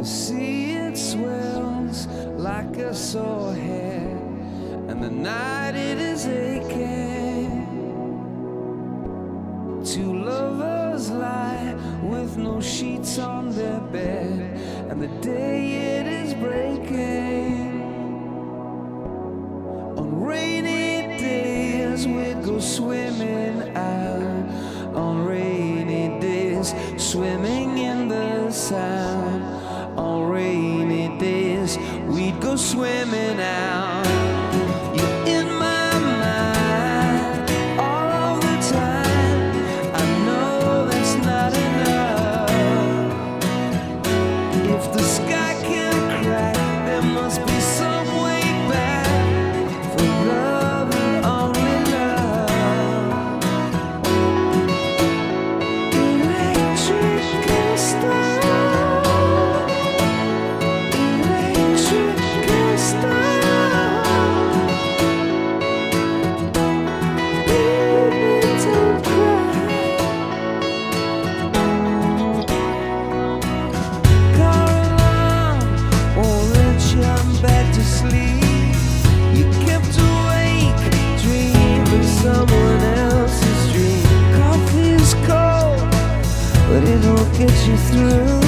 The sea, it swells like a sore head, and the night it is aching. Two lovers lie with no sheets on their bed, and the day it is breaking. On rainy days we'd go swimming out, on rainy days swimming in the Sound. On rainy days we'd go swimming out. You're in my mind all of the time. I know that's not enough. If the sky can crack, there must be some way back for love and only love. Electric and stars. Someone else's dream. Coffee is cold, but it'll get you through.